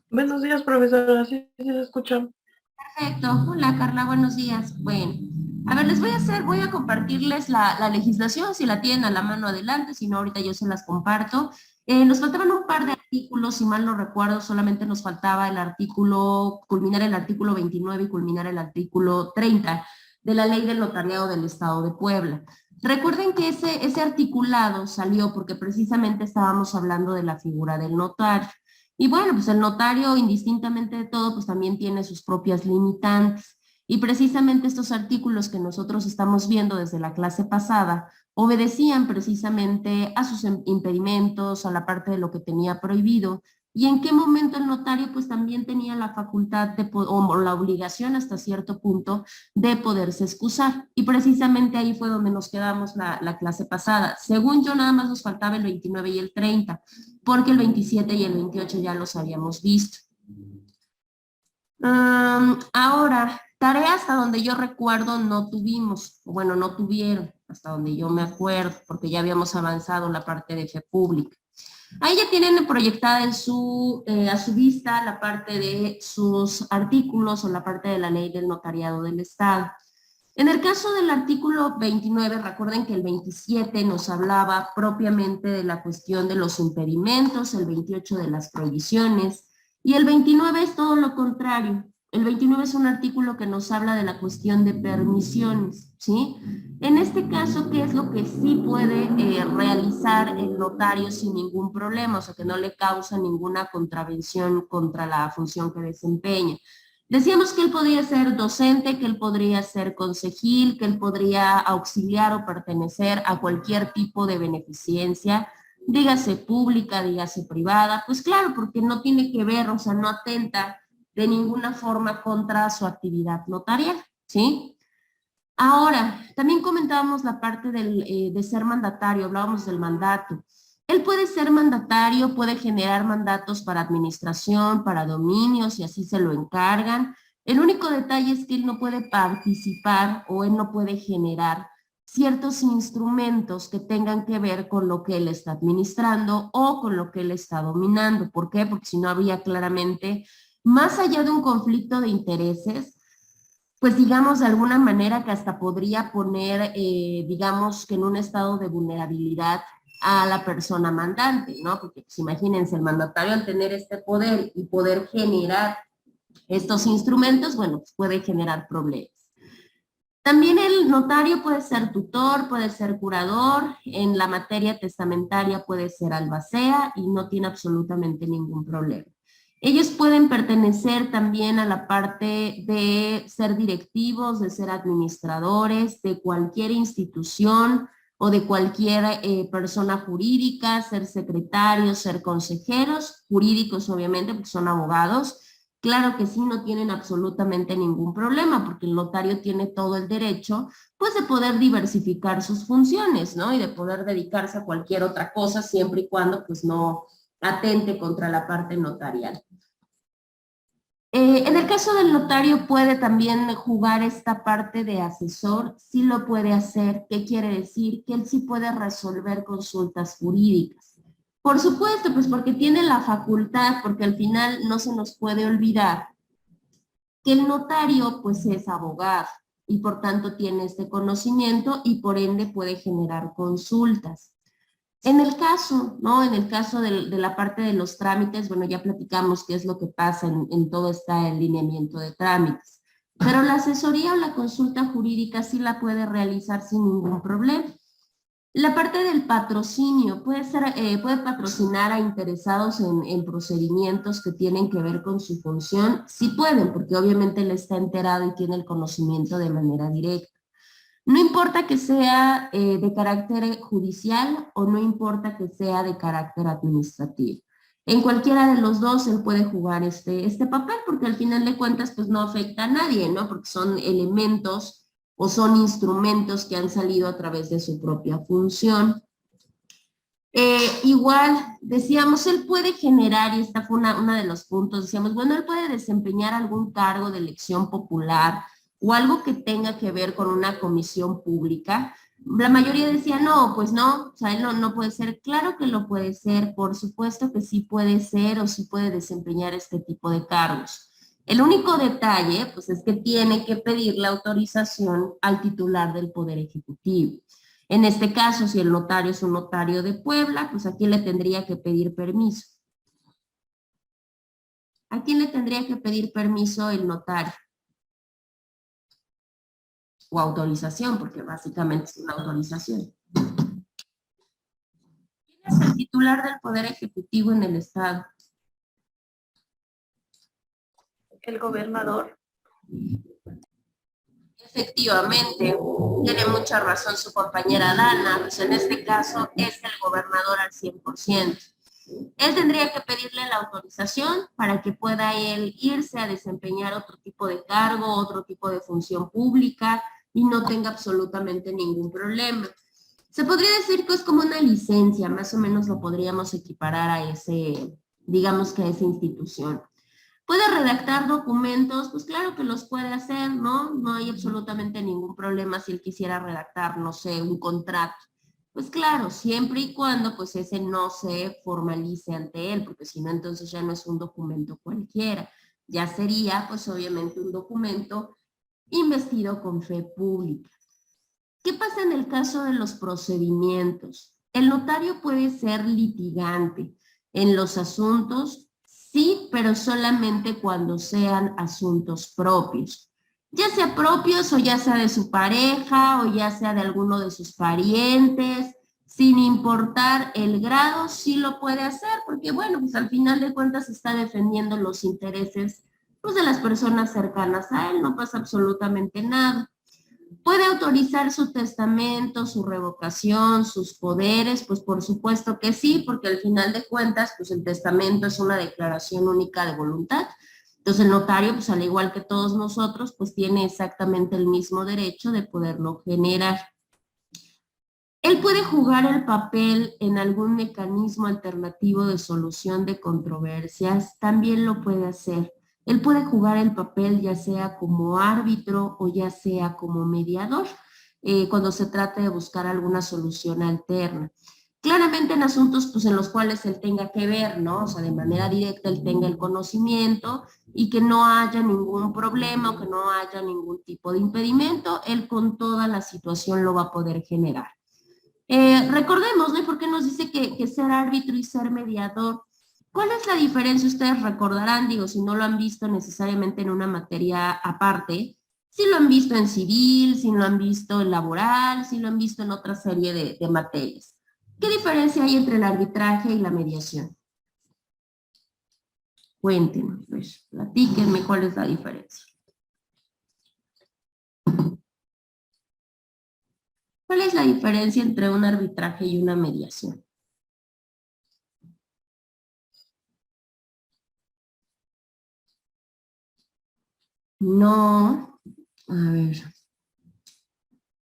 Buenos días, profesora. Sí, sí se escucha. Perfecto. Hola Carla, buenos días. Bueno, a ver, voy a compartirles la legislación, si la tienen a la mano adelante, si no, ahorita yo se las comparto. Nos faltaban un par de artículos, si mal no recuerdo, solamente nos faltaba culminar el artículo 29 y culminar el artículo 30 de la Ley del Notariado del Estado de Puebla. Recuerden que ese articulado salió porque precisamente estábamos hablando de la figura del notario. Y bueno, pues el notario, indistintamente de todo, pues también tiene sus propias limitantes. Y precisamente estos artículos que nosotros estamos viendo desde la clase pasada obedecían precisamente a sus impedimentos, a la parte de lo que tenía prohibido, y en qué momento el notario pues también tenía la facultad o la obligación hasta cierto punto de poderse excusar. Y precisamente ahí fue donde nos quedamos la clase pasada. Según yo, nada más nos faltaba el 29 y el 30 porque el 27 y el 28 ya los habíamos visto. Ahora, tarea hasta donde yo recuerdo no tuvimos, bueno, no tuvieron, hasta donde yo me acuerdo, porque ya habíamos avanzado en la parte de fe pública. Ahí ya tienen proyectada a su vista la parte de sus artículos o la parte de la ley del notariado del Estado. En el caso del artículo 29, recuerden que el 27 nos hablaba propiamente de la cuestión de los impedimentos, el 28 de las prohibiciones, y el 29 es todo lo contrario. El 29 es un artículo que nos habla de la cuestión de permisiones, ¿sí? En este caso, ¿qué es lo que sí puede realizar el notario sin ningún problema? O sea, que no le causa ninguna contravención contra la función que desempeña. Decíamos que él podría ser docente, que él podría ser consejil, que él podría auxiliar o pertenecer a cualquier tipo de beneficencia, dígase pública, dígase privada, pues claro, porque no tiene que ver, o sea, no atenta de ninguna forma contra su actividad notarial, ¿sí? Ahora, también comentábamos la parte de ser mandatario, hablábamos del mandato. Él puede ser mandatario, puede generar mandatos para administración, para dominios, y así se lo encargan. El único detalle es que él no puede participar o él no puede generar ciertos instrumentos que tengan que ver con lo que él está administrando o con lo que él está dominando. ¿Por qué? Porque si no habría claramente, más allá de un conflicto de intereses, pues digamos de alguna manera que hasta podría poner, digamos que en un estado de vulnerabilidad a la persona mandante, ¿no? Porque pues, imagínense, el mandatario al tener este poder y poder generar estos instrumentos, bueno, pues puede generar problemas. También el notario puede ser tutor, puede ser curador, en la materia testamentaria puede ser albacea y no tiene absolutamente ningún problema. Ellos pueden pertenecer también a la parte de ser directivos, de ser administradores de cualquier institución o de cualquier persona jurídica, ser secretarios, ser consejeros, jurídicos obviamente, porque son abogados. Claro que sí, no tienen absolutamente ningún problema, porque el notario tiene todo el derecho, pues, de poder diversificar sus funciones, ¿no? Y de poder dedicarse a cualquier otra cosa, siempre y cuando, pues, no atente contra la parte notarial. En el caso del notario puede también jugar esta parte de asesor, sí lo puede hacer. ¿Qué quiere decir? Que él sí puede resolver consultas jurídicas. Por supuesto, pues porque tiene la facultad, porque al final no se nos puede olvidar que el notario pues es abogado y por tanto tiene este conocimiento y por ende puede generar consultas. En el caso, ¿no? En el caso de la parte de los trámites, bueno, ya platicamos qué es lo que pasa en todo este alineamiento de trámites. Pero la asesoría o la consulta jurídica sí la puede realizar sin ningún problema. La parte del patrocinio puede patrocinar a interesados en procedimientos que tienen que ver con su función. Sí pueden, porque obviamente él está enterado y tiene el conocimiento de manera directa. No importa que sea de carácter judicial o no importa que sea de carácter administrativo. En cualquiera de los dos él puede jugar este papel porque al final de cuentas pues no afecta a nadie, ¿no? Porque son elementos o son instrumentos que han salido a través de su propia función. Igual, decíamos, él puede generar, y esta fue una de los puntos, decíamos, bueno, él puede desempeñar algún cargo de elección popular o algo que tenga que ver con una comisión pública, La mayoría decía, no, pues no, o sea, él no puede ser. Claro que lo puede ser, por supuesto que sí puede ser o sí puede desempeñar este tipo de cargos. El único detalle, pues, es que tiene que pedir la autorización al titular del Poder Ejecutivo. En este caso, si el notario es un notario de Puebla, pues, ¿a quién le tendría que pedir permiso? ¿A quién le tendría que pedir permiso el notario? O autorización, porque básicamente es una autorización. ¿Quién es el titular del Poder Ejecutivo en el Estado? El gobernador. Efectivamente, tiene mucha razón su compañera Dana, pues en este caso es el gobernador al 100%. Él tendría que pedirle la autorización para que pueda él irse a desempeñar otro tipo de cargo, otro tipo de función pública y no tenga absolutamente ningún problema. Se podría decir que es como una licencia, más o menos lo podríamos equiparar a ese, digamos que a esa institución. ¿Puede redactar documentos? Pues claro que los puede hacer, ¿no? No hay absolutamente ningún problema si él quisiera redactar, no sé, un contrato. Pues claro, siempre y cuando pues ese no se formalice ante él, porque si no entonces ya no es un documento cualquiera, ya sería pues obviamente un documento investido con fe pública. ¿Qué pasa en el caso de los procedimientos? El notario puede ser litigante en los asuntos, sí, pero solamente cuando sean asuntos propios. Ya sea propios o ya sea de su pareja o ya sea de alguno de sus parientes, sin importar el grado, sí lo puede hacer, porque bueno, pues al final de cuentas está defendiendo los intereses pues, de las personas cercanas a él, no pasa absolutamente nada. ¿Puede autorizar su testamento, su revocación, sus poderes? Pues por supuesto que sí, porque al final de cuentas, pues el testamento es una declaración única de voluntad. Entonces el notario, pues al igual que todos nosotros, pues tiene exactamente el mismo derecho de poderlo generar. Él puede jugar el papel en algún mecanismo alternativo de solución de controversias, también lo puede hacer. Él puede jugar el papel ya sea como árbitro o ya sea como mediador, cuando se trate de buscar alguna solución alterna. Claramente en asuntos pues, en los cuales él tenga que ver, ¿no? O sea, de manera directa él tenga el conocimiento y que no haya ningún problema o que no haya ningún tipo de impedimento, él con toda la situación lo va a poder generar. Recordemos, ¿no? ¿Por qué nos dice que ser árbitro y ser mediador? ¿Cuál es la diferencia? Ustedes recordarán, digo, si no lo han visto necesariamente en una materia aparte, si lo han visto en civil, si lo han visto en laboral, si lo han visto en otra serie de materias. ¿Qué diferencia hay entre el arbitraje y la mediación? Cuéntenos, pues, platíquenme cuál es la diferencia. ¿Cuál es la diferencia entre un arbitraje y una mediación? No, a ver.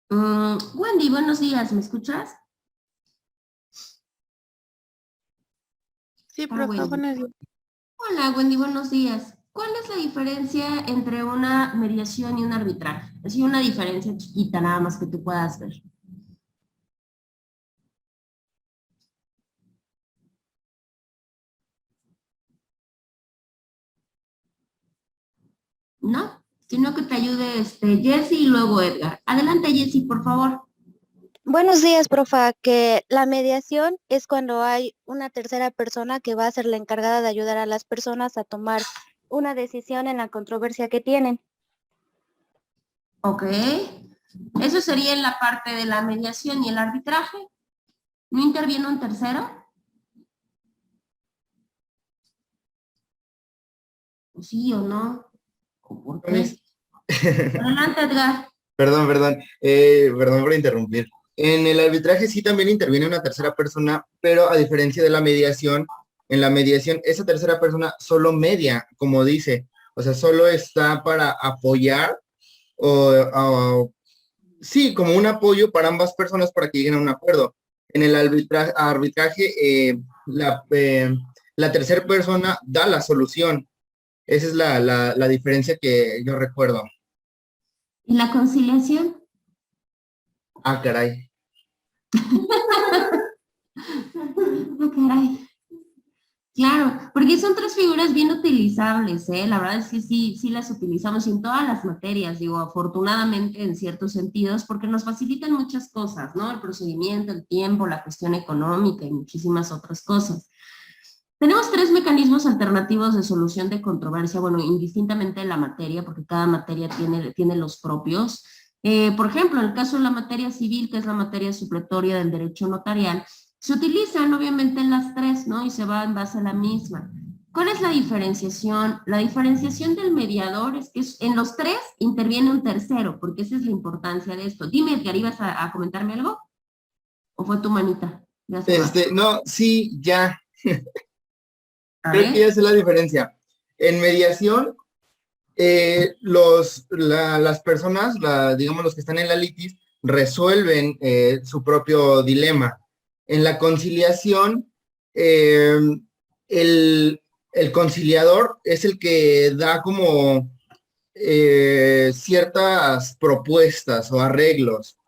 Wendy, buenos días, ¿me escuchas? Sí, Ah, profe, Wendy. buenos días. Hola, Wendy, buenos días. ¿Cuál es la diferencia entre una mediación y un arbitraje? Así una diferencia chiquita, nada más que tú puedas ver. ¿No? Sino que te ayude Jessy y luego Edgar. Adelante, Jessy, por favor. Buenos días, profa. Que la mediación es cuando hay una tercera persona que va a ser la encargada de ayudar a las personas a tomar una decisión en la controversia que tienen. Ok. Eso sería en la parte de la mediación y el arbitraje. ¿No interviene un tercero? ¿O sí o no? ¿O por qué? Adelante, Edgar. Perdón por interrumpir. En el arbitraje sí también interviene una tercera persona, pero a diferencia de la mediación, en la mediación esa tercera persona solo media, como dice, o sea, solo está para apoyar sí, como un apoyo para ambas personas para que lleguen a un acuerdo. En el arbitraje, la tercera persona da la solución. Esa es la diferencia que yo recuerdo. ¿Y la conciliación? Ah, caray. Ah, caray. Claro, porque son tres figuras bien utilizables, ¿eh? La verdad es que sí las utilizamos en todas las materias, digo, afortunadamente en ciertos sentidos, porque nos facilitan muchas cosas, ¿no? El procedimiento, el tiempo, la cuestión económica y muchísimas otras cosas. Tenemos tres mecanismos alternativos de solución de controversia, bueno, indistintamente de la materia, porque cada materia tiene los propios. Por ejemplo, en el caso de la materia civil, que es la materia supletoria del derecho notarial, se utilizan obviamente en las tres, ¿no? Y se va en base a la misma. ¿Cuál es la diferenciación? La diferenciación del mediador es que en los tres interviene un tercero, porque esa es la importancia de esto. Dime, Edgar, ¿ibas a comentarme algo? ¿O fue tu manita? Ya se va. No, sí, ya. A Creo que ver. ya sé la diferencia. En mediación, las personas, digamos los que están en la litis, resuelven su propio dilema. En la conciliación, eh, el conciliador es el que da como ciertas propuestas o arreglos,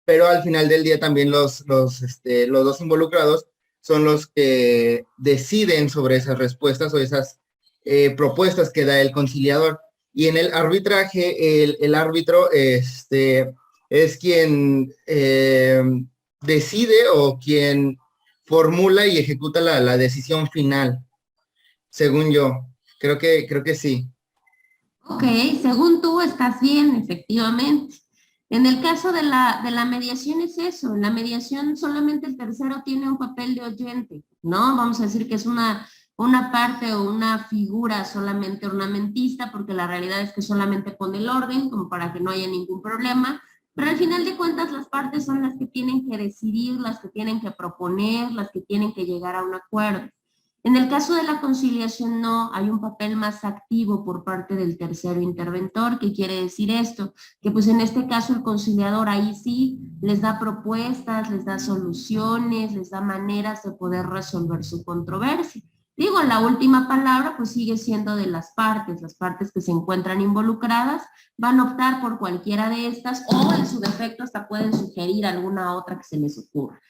pero al final del día también los dos involucrados son los que deciden sobre esas respuestas o esas propuestas que da el conciliador. Y en el arbitraje, el árbitro es quien decide o quien formula y ejecuta la decisión final, según yo. Creo que sí. Ok, según tú estás bien, efectivamente. En el caso de la mediación es eso, en la mediación solamente el tercero tiene un papel de oyente, ¿no? Vamos a decir que es una parte o una figura solamente ornamentista, porque la realidad es que solamente pone el orden, como para que no haya ningún problema, pero al final de cuentas las partes son las que tienen que decidir, las que tienen que proponer, las que tienen que llegar a un acuerdo. En el caso de la conciliación no, hay un papel más activo por parte del tercero interventor. ¿Qué quiere decir esto? Que pues en este caso el conciliador ahí sí les da propuestas, les da soluciones, les da maneras de poder resolver su controversia. Digo, la última palabra pues sigue siendo de las partes que se encuentran involucradas van a optar por cualquiera de estas o en su defecto hasta pueden sugerir alguna otra que se les ocurra.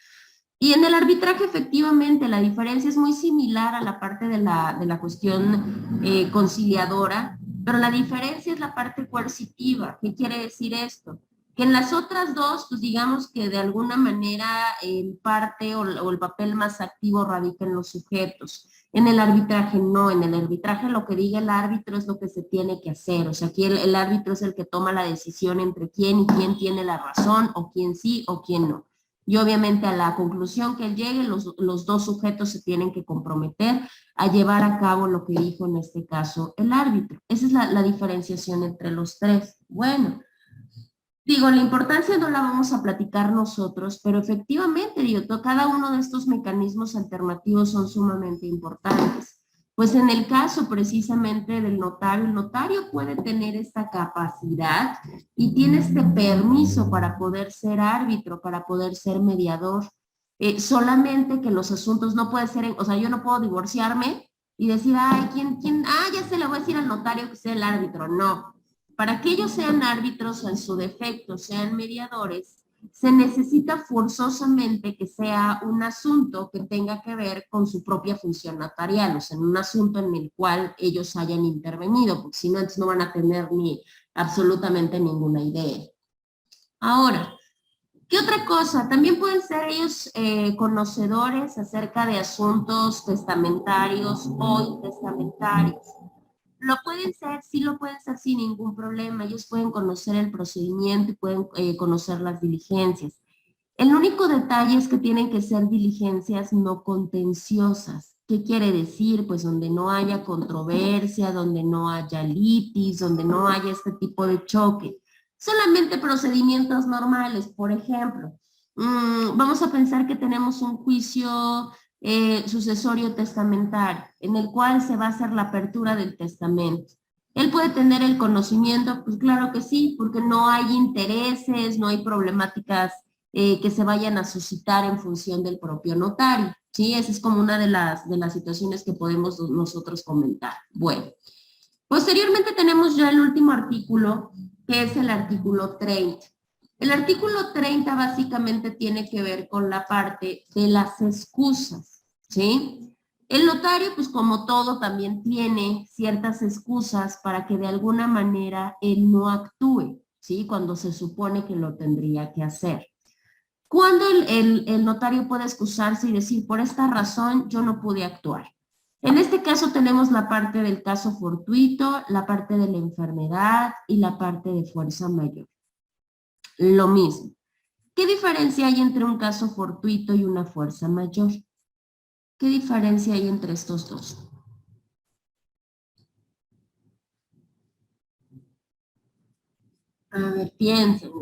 Y en el arbitraje, efectivamente, la diferencia es muy similar a la parte de la cuestión conciliadora, pero la diferencia es la parte coercitiva. ¿Qué quiere decir esto? Que en las otras dos, pues digamos que de alguna manera el parte o el papel más activo radica en los sujetos. En el arbitraje no, en el arbitraje lo que diga el árbitro es lo que se tiene que hacer. O sea, aquí el árbitro es el que toma la decisión entre quién y quién tiene la razón, o quién sí o quién no. Y obviamente a la conclusión que él llegue, los dos sujetos se tienen que comprometer a llevar a cabo lo que dijo en este caso el árbitro. Esa es la diferenciación entre los tres. Bueno, digo, la importancia no la vamos a platicar nosotros, pero efectivamente, digo, cada uno de estos mecanismos alternativos son sumamente importantes. Pues en el caso precisamente del notario, el notario puede tener esta capacidad y tiene este permiso para poder ser árbitro, para poder ser mediador. Solamente que los asuntos no pueden ser, o sea, yo no puedo divorciarme y decir, ay, ya se le voy a decir al notario que sea el árbitro. No. Para que ellos sean árbitros o en su defecto sean mediadores, se necesita forzosamente que sea un asunto que tenga que ver con su propia función notarial, o sea, en un asunto en el cual ellos hayan intervenido, porque si no, entonces no van a tener ni absolutamente ninguna idea. Ahora, ¿qué otra cosa? También pueden ser ellos conocedores acerca de asuntos testamentarios o intestamentarios. Lo pueden ser, sí lo pueden ser sin ningún problema. Ellos pueden conocer el procedimiento y pueden conocer las diligencias. El único detalle es que tienen que ser diligencias no contenciosas. ¿Qué quiere decir? Pues donde no haya controversia, donde no haya litis, donde no haya este tipo de choque. Solamente procedimientos normales, por ejemplo. Vamos a pensar que tenemos un juicio sucesorio testamentario, en el cual se va a hacer la apertura del testamento. ¿Él puede tener el conocimiento? Pues claro que sí, porque no hay intereses, no hay problemáticas que se vayan a suscitar en función del propio notario. ¿Sí? Esa es como una de las situaciones que podemos nosotros comentar. Bueno, posteriormente tenemos ya el último artículo, que es el artículo 30. El artículo 30 básicamente tiene que ver con la parte de las excusas, ¿sí? El notario, pues como todo, también tiene ciertas excusas para que de alguna manera él no actúe, ¿sí? Cuando se supone que lo tendría que hacer. ¿Cuándo el notario puede excusarse y decir, por esta razón yo no pude actuar? En este caso tenemos la parte del caso fortuito, la parte de la enfermedad y la parte de fuerza mayor. Lo mismo. ¿Qué diferencia hay entre un caso fortuito y una fuerza mayor? ¿Qué diferencia hay entre estos dos? A ver, piensen.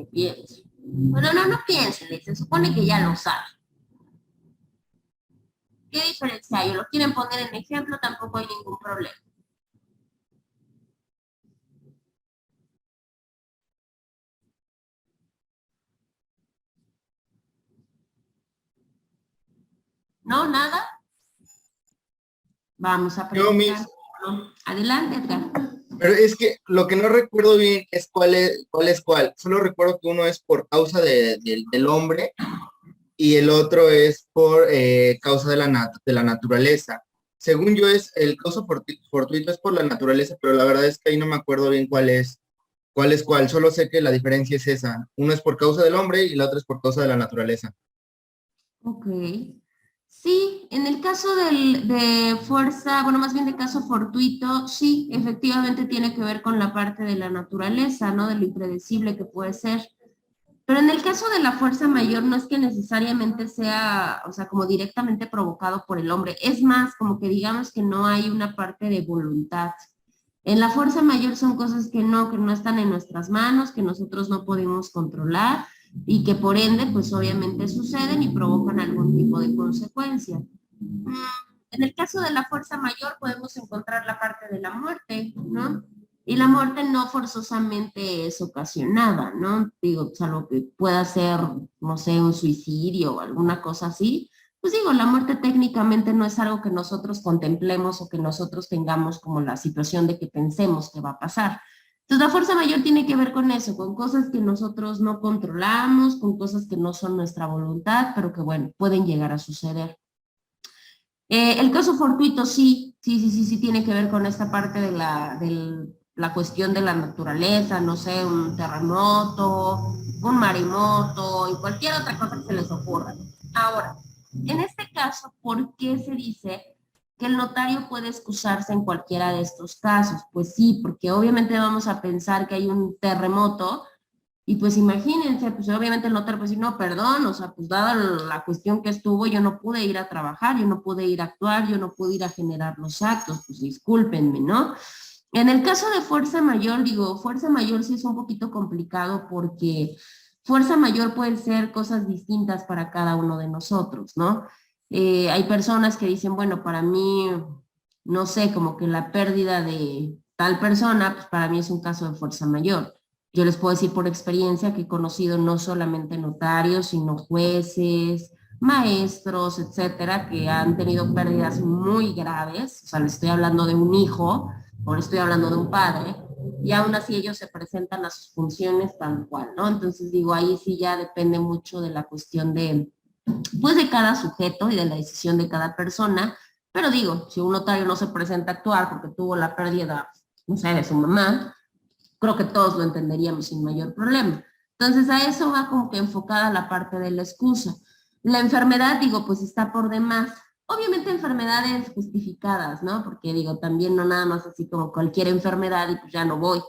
Bueno, no piensen, se supone que ya lo saben. ¿Qué diferencia hay? ¿O lo quieren poner en ejemplo? Tampoco hay ningún problema. ¿No? ¿Nada? Vamos a Yo, preguntar. ¿No? Adelante, Edgar. pero es que lo que no recuerdo bien es cuál. Solo recuerdo que uno es por causa del hombre y el otro es por causa de la naturaleza. Según yo, es el caso fortuito es por la naturaleza, pero la verdad es que ahí no me acuerdo bien cuál. Solo sé que la diferencia es esa. Uno es por causa del hombre y la otra es por causa de la naturaleza. Ok. Sí, en el caso de fuerza, bueno, más bien de caso fortuito, sí, efectivamente tiene que ver con la parte de la naturaleza, ¿no? De lo impredecible que puede ser. Pero en el caso de la fuerza mayor no es que necesariamente sea, o sea, como directamente provocado por el hombre. Es más, como que digamos que no hay una parte de voluntad. En la fuerza mayor son cosas que no están en nuestras manos, que nosotros no podemos controlar y que por ende, pues obviamente suceden y provocan algún tipo de consecuencia. En el caso de la fuerza mayor podemos encontrar la parte de la muerte, ¿no? Y la muerte no forzosamente es ocasionada, ¿no? Digo, salvo que pueda ser, no sé, un suicidio o alguna cosa así. Pues digo, la muerte técnicamente no es algo que nosotros contemplemos o que nosotros tengamos como la situación de que pensemos que va a pasar. Entonces la fuerza mayor tiene que ver con eso, con cosas que nosotros no controlamos, con cosas que no son nuestra voluntad, pero que bueno, pueden llegar a suceder. El caso fortuito sí tiene que ver con esta parte de la cuestión de la naturaleza, no sé, un terremoto, un maremoto y cualquier otra cosa que se les ocurra. Ahora, en este caso, ¿por qué se dice que el notario puede excusarse en cualquiera de estos casos? Pues sí, porque obviamente vamos a pensar que hay un terremoto y pues imagínense, pues obviamente el notario puede decir, no, perdón, o sea, pues dada la cuestión que estuvo, yo no pude ir a trabajar, yo no pude ir a actuar, yo no pude ir a generar los actos, pues discúlpenme, ¿no? En el caso de fuerza mayor, digo, fuerza mayor sí es un poquito complicado porque fuerza mayor pueden ser cosas distintas para cada uno de nosotros, ¿no? Hay personas que dicen, bueno, para mí, no sé, como que la pérdida de tal persona, pues para mí es un caso de fuerza mayor. Yo les puedo decir por experiencia que he conocido no solamente notarios, sino jueces, maestros, etcétera, que han tenido pérdidas muy graves. O sea, les estoy hablando de un hijo o le estoy hablando de un padre, y aún así ellos se presentan a sus funciones tal cual, ¿no? Entonces digo, ahí sí ya depende mucho de la cuestión de, pues de cada sujeto y de la decisión de cada persona, pero digo, si un notario no se presenta a actuar porque tuvo la pérdida, no sé, de su mamá, creo que todos lo entenderíamos sin mayor problema. Entonces a eso va como que enfocada la parte de la excusa. La enfermedad, digo, pues está por demás. Obviamente enfermedades justificadas, ¿no? Porque digo, también no nada más así como cualquier enfermedad y pues ya no voy.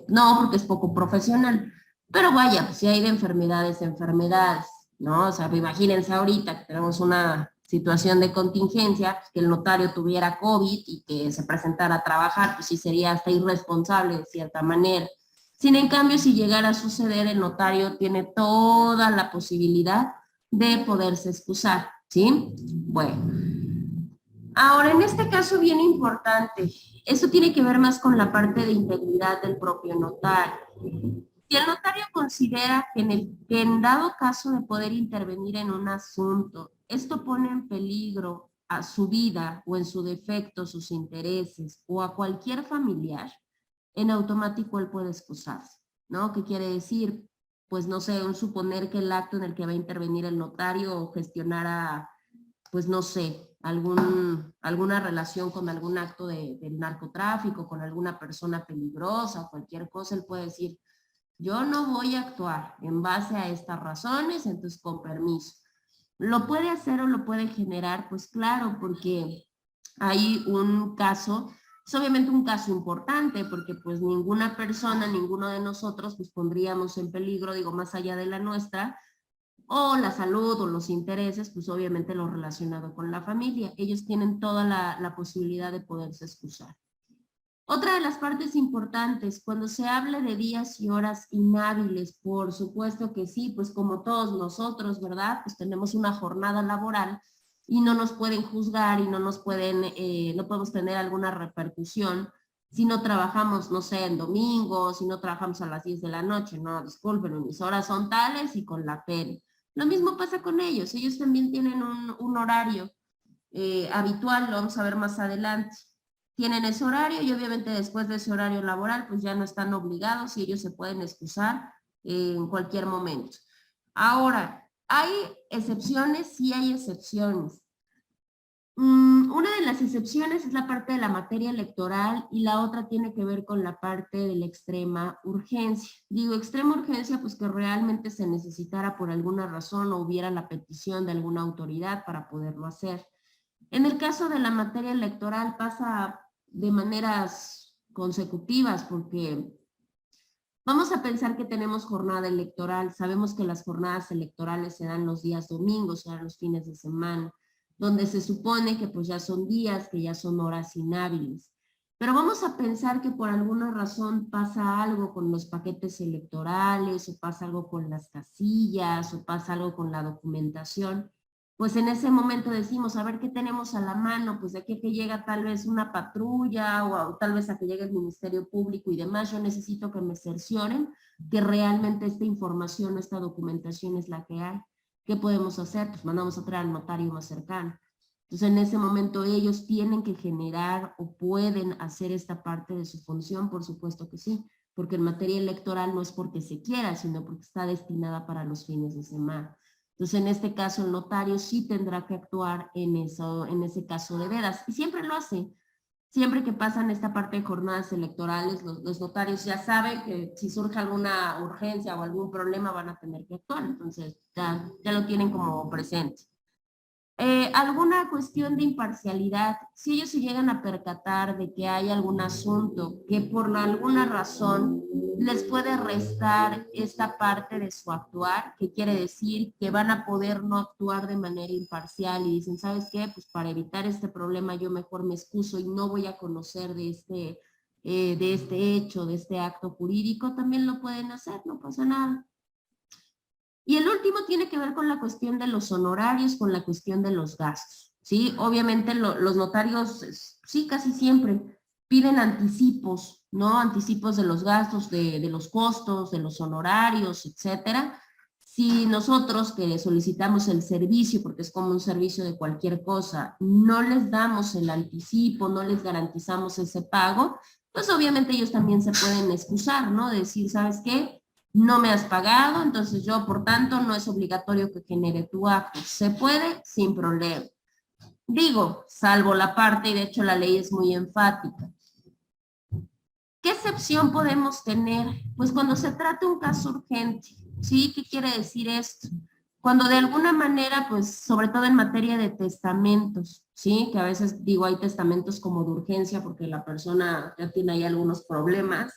No, porque es poco profesional. Pero vaya, pues si hay de enfermedades, ¿no? O sea, imagínense ahorita que tenemos una situación de contingencia, pues que el notario tuviera COVID y que se presentara a trabajar, pues sí sería hasta irresponsable de cierta manera. Sin en cambio, si llegara a suceder, el notario tiene toda la posibilidad de poderse excusar, ¿sí? Bueno, ahora en este caso bien importante, esto tiene que ver más con la parte de integridad del propio notario. Si el notario considera que en dado caso de poder intervenir en un asunto, esto pone en peligro a su vida o en su defecto sus intereses o a cualquier familiar, en automático él puede excusarse, ¿no? ¿Qué quiere decir? pues no sé, un suponer que el acto en el que va a intervenir el notario gestionara, pues no sé, alguna relación con algún acto del narcotráfico, con alguna persona peligrosa, cualquier cosa, él puede decir, yo no voy a actuar en base a estas razones, entonces con permiso. ¿Lo puede hacer o lo puede generar? Pues claro, porque hay un caso, es obviamente un caso importante, porque pues ninguna persona, ninguno de nosotros, pues pondríamos en peligro, digo, más allá de la nuestra, o la salud o los intereses, pues obviamente lo relacionado con la familia. Ellos tienen toda la posibilidad de poderse excusar. Otra de las partes importantes, cuando se hable de días y horas inhábiles, por supuesto que sí, pues como todos nosotros, ¿verdad? Pues tenemos una jornada laboral y no nos pueden juzgar y no nos pueden, no podemos tener alguna repercusión si no trabajamos, no sé, en domingo, si no trabajamos a las 10 de la noche, no, disculpen, mis horas son tales y con la pena. Lo mismo pasa con ellos también tienen un horario habitual, lo vamos a ver más adelante. Tienen ese horario y obviamente después de ese horario laboral pues ya no están obligados y ellos se pueden excusar en cualquier momento. Ahora, ¿hay excepciones? Sí hay excepciones. Una de las excepciones es la parte de la materia electoral y la otra tiene que ver con la parte de la extrema urgencia. Digo extrema urgencia pues que realmente se necesitara por alguna razón o hubiera la petición de alguna autoridad para poderlo hacer. En el caso de la materia electoral pasa de maneras consecutivas porque vamos a pensar que tenemos jornada electoral, sabemos que las jornadas electorales se dan los días domingos, se dan los fines de semana, donde se supone que pues ya son días, que ya son horas inhábiles. Pero vamos a pensar que por alguna razón pasa algo con los paquetes electorales, o pasa algo con las casillas, o pasa algo con la documentación. Pues en ese momento decimos, a ver qué tenemos a la mano, pues de aquí a que llega tal vez una patrulla o tal vez a que llegue el Ministerio Público y demás, yo necesito que me cercioren que realmente esta información, esta documentación es la que hay. ¿Qué podemos hacer? Pues mandamos a traer al notario más cercano. Entonces en ese momento ellos tienen que generar o pueden hacer esta parte de su función, por supuesto que sí, porque en materia electoral no es porque se quiera, sino porque está destinada para los fines de semana. Entonces, en este caso, el notario sí tendrá que actuar en ese caso de veras. Y siempre lo hace. Siempre que pasan esta parte de jornadas electorales, los notarios ya saben que si surge alguna urgencia o algún problema van a tener que actuar. Entonces, ya lo tienen como presente. Alguna cuestión de imparcialidad, si ellos se llegan a percatar de que hay algún asunto que por alguna razón les puede restar esta parte de su actuar, que quiere decir que van a poder no actuar de manera imparcial y dicen, ¿sabes qué? Pues para evitar este problema yo mejor me excuso y no voy a conocer de este hecho, de este acto jurídico, también lo pueden hacer, no pasa nada. Y el último tiene que ver con la cuestión de los honorarios, con la cuestión de los gastos, ¿sí? Obviamente los notarios, sí, casi siempre piden anticipos, ¿no? Anticipos de los gastos, de los costos, de los honorarios, etcétera. Si nosotros que solicitamos el servicio, porque es como un servicio de cualquier cosa, no les damos el anticipo, no les garantizamos ese pago, pues obviamente ellos también se pueden excusar, ¿no? Decir, ¿sabes qué? No me has pagado, entonces yo, por tanto, no es obligatorio que genere tu acto. Se puede sin problema. Digo, salvo la parte, y de hecho la ley es muy enfática. ¿Qué excepción podemos tener? Pues cuando se trata un caso urgente, ¿sí? ¿Qué quiere decir esto? Cuando de alguna manera, pues, sobre todo en materia de testamentos, ¿sí? Que a veces, digo, hay testamentos como de urgencia porque la persona ya tiene ahí algunos problemas,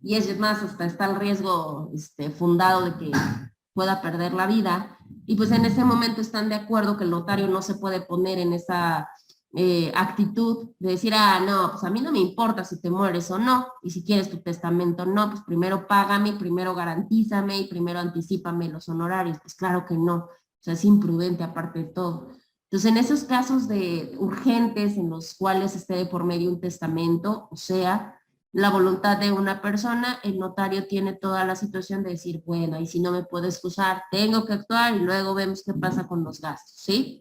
y es más, hasta está el riesgo fundado de que pueda perder la vida, y pues en ese momento están de acuerdo que el notario no se puede poner en esa actitud de decir, no, pues a mí no me importa si te mueres o no, y si quieres tu testamento, no, pues primero págame, primero garantízame y primero anticípame los honorarios. Pues claro que no, o sea, es imprudente aparte de todo. Entonces, en esos casos de urgentes en los cuales esté de por medio un testamento, o sea, la voluntad de una persona, el notario tiene toda la situación de decir, bueno, y si no me puedo excusar, tengo que actuar y luego vemos qué pasa con los gastos, ¿sí?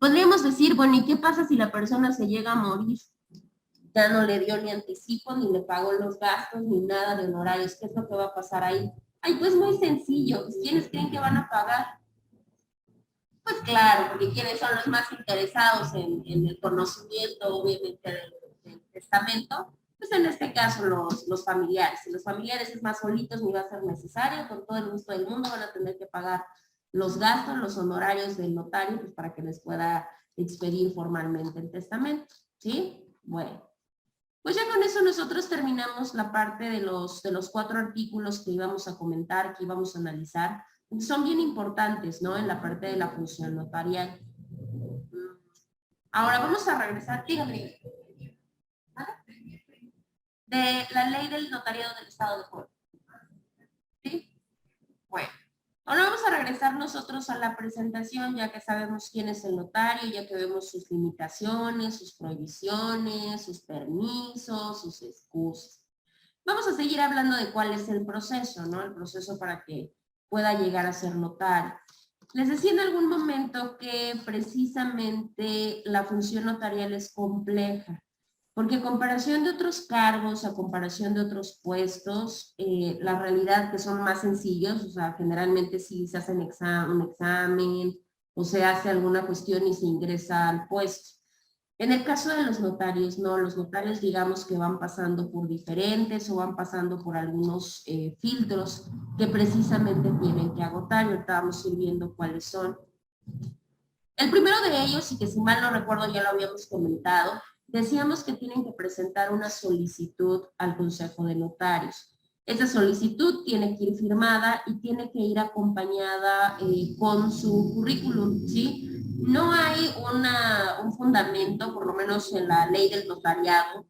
Podríamos decir, bueno, ¿y qué pasa si la persona se llega a morir? ya no le dio ni anticipo, ni le pagó los gastos, ni nada de honorarios. ¿Qué es lo que va a pasar ahí? Ay, pues muy sencillo. Pues, ¿quiénes creen que van a pagar? Pues claro, porque quienes son los más interesados en el conocimiento, obviamente, del testamento, pues en este caso los familiares. Si los familiares es más solitos, ni va a ser necesario, con todo el gusto del mundo van a tener que pagar los gastos, los honorarios del notario, pues para que les pueda expedir formalmente el testamento, ¿sí? Bueno, pues ya con eso nosotros terminamos la parte de los 4 artículos que íbamos a comentar, que íbamos a analizar. Son bien importantes, ¿no? En la parte de la función notarial. Ahora vamos a regresar, dígame, de la ley del notariado del Estado de Puebla. ¿Sí? Bueno, ahora vamos a regresar nosotros a la presentación, ya que sabemos quién es el notario, ya que vemos sus limitaciones, sus prohibiciones, sus permisos, sus excusas. Vamos a seguir hablando de cuál es el proceso, ¿no? El proceso para que pueda llegar a ser notario. Les decía en algún momento que precisamente la función notarial es compleja, porque a comparación de otros cargos, a comparación de otros puestos, la realidad que son más sencillos, o sea, generalmente sí se hace un examen o se hace alguna cuestión y se ingresa al puesto. En el caso de los notarios, no, los notarios digamos que van pasando por diferentes o van pasando por algunos filtros que precisamente tienen que agotar, y ahorita vamos a ir viendo cuáles son. El primero de ellos, y que si mal no recuerdo ya lo habíamos comentado, decíamos que tienen que presentar una solicitud al Consejo de Notarios. Esa solicitud tiene que ir firmada y tiene que ir acompañada con su currículum, ¿sí? No hay un fundamento, por lo menos en la ley del notariado,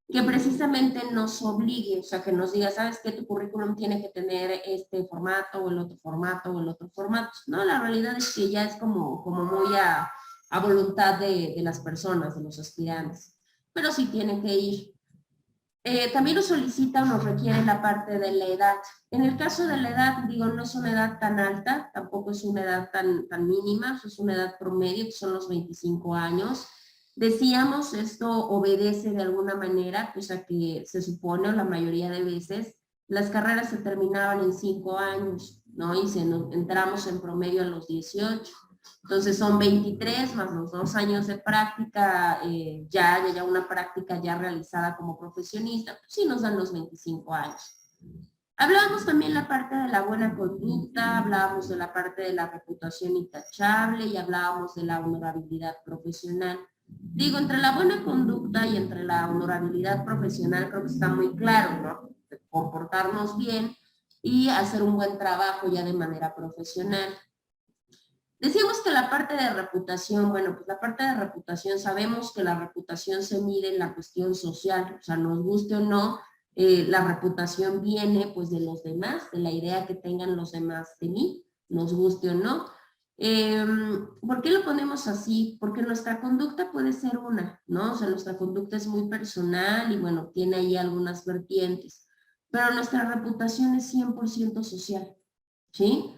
que precisamente nos obligue, o sea, que nos diga, ¿sabes qué? Tu currículum tiene que tener este formato o el otro formato o el otro formato. No, la realidad es que ya es como muy a voluntad de las personas, de los aspirantes, pero sí tienen que ir. También nos solicita o nos requiere la parte de la edad. En el caso de la edad, digo, no es una edad tan alta, tampoco es una edad tan mínima, es una edad promedio, que son los 25 años. Decíamos, esto obedece de alguna manera, pues a que se supone, o la mayoría de veces, las carreras se terminaban en 5 años, ¿no? Y entramos en promedio a los 18. Entonces son 23 más los 2 años de práctica, ya una práctica ya realizada como profesionista, pues sí nos dan los 25 años. Hablábamos también la parte de la buena conducta, hablábamos de la parte de la reputación intachable y hablábamos de la honorabilidad profesional. Digo, entre la buena conducta y entre la honorabilidad profesional creo que está muy claro, ¿no? Comportarnos bien y hacer un buen trabajo ya de manera profesional. Decíamos que la parte de reputación, bueno, pues la parte de reputación, sabemos que la reputación se mide en la cuestión social, o sea, nos guste o no, la reputación viene pues de los demás, de la idea que tengan los demás de mí, nos guste o no. ¿Por qué lo ponemos así? Porque nuestra conducta puede ser una, ¿no? O sea, nuestra conducta es muy personal y bueno, tiene ahí algunas vertientes, pero nuestra reputación es 100% social, ¿sí?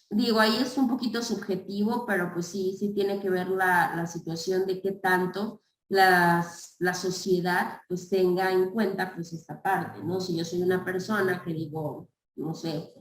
Digo, ahí es un poquito subjetivo, pero pues sí tiene que ver la situación de qué tanto la sociedad pues tenga en cuenta pues esta parte, ¿no? Si yo soy una persona que digo, no sé,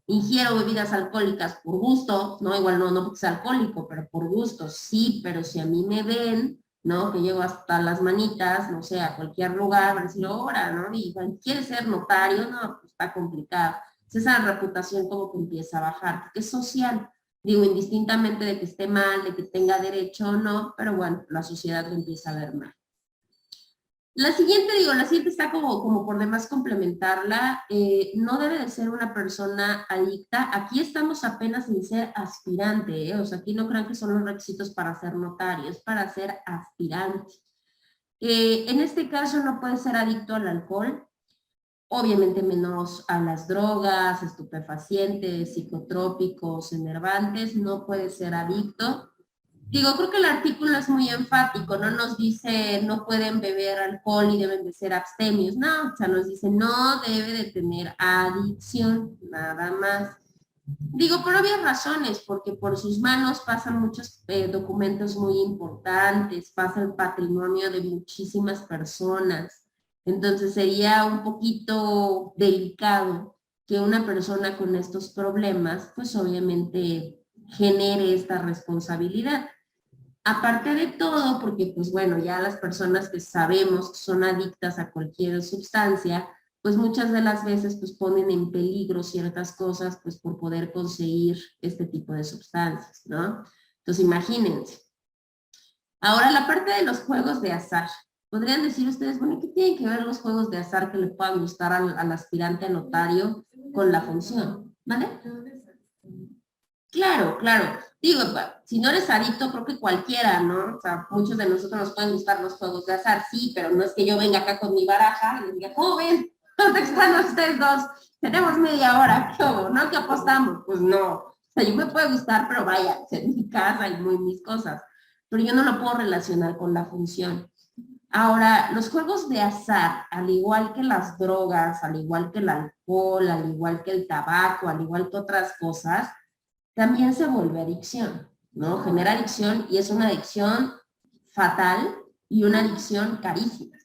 ingiero bebidas alcohólicas por gusto, ¿no? Igual no porque sea alcohólico, pero por gusto, sí, pero si a mí me ven, ¿no? Que llego hasta las manitas, no sé, a cualquier lugar, van a decir, ahora, ¿no? Y ¿quiere ser notario? No, pues está complicado. Esa reputación como que empieza a bajar, porque es social, digo, indistintamente de que esté mal, de que tenga derecho o no, pero bueno, la sociedad lo empieza a ver mal. La siguiente está como por demás complementarla, no debe de ser una persona adicta, aquí estamos apenas en ser aspirante, o sea, aquí no crean que son los requisitos para ser notario, es para ser aspirante. En este caso no puede ser adicto al alcohol, obviamente menos a las drogas, estupefacientes, psicotrópicos, enervantes, no puede ser adicto. Digo, creo que el artículo es muy enfático, no nos dice no pueden beber alcohol y deben de ser abstemios, no, o sea, nos dice no debe de tener adicción, nada más. Digo, por obvias razones, porque por sus manos pasan muchos documentos muy importantes, pasa el patrimonio de muchísimas personas. Entonces sería un poquito delicado que una persona con estos problemas, pues obviamente genere esta responsabilidad. Aparte de todo, porque pues bueno, ya las personas que sabemos que son adictas a cualquier sustancia, pues muchas de las veces pues ponen en peligro ciertas cosas pues por poder conseguir este tipo de sustancias, ¿no? Entonces imagínense. Ahora la parte de los juegos de azar. Podrían decir ustedes, bueno, ¿qué tienen que ver los juegos de azar que le puedan gustar al aspirante a notario con la función? ¿Vale? Claro, claro. Digo, si no eres adicto, creo que cualquiera, ¿no? O sea, muchos de nosotros nos pueden gustar los juegos de azar, sí, pero no es que yo venga acá con mi baraja y les diga, joven, ¿dónde están ustedes dos? Tenemos media hora, ¿qué hubo? ¿No? ¿Qué apostamos? Pues no. O sea, yo me puede gustar, pero vaya, en mi casa y muy mis cosas. Pero yo no lo puedo relacionar con la función. Ahora, los juegos de azar, al igual que las drogas, al igual que el alcohol, al igual que el tabaco, al igual que otras cosas, también se vuelve adicción, ¿no? Genera adicción y es una adicción fatal y una adicción carísima.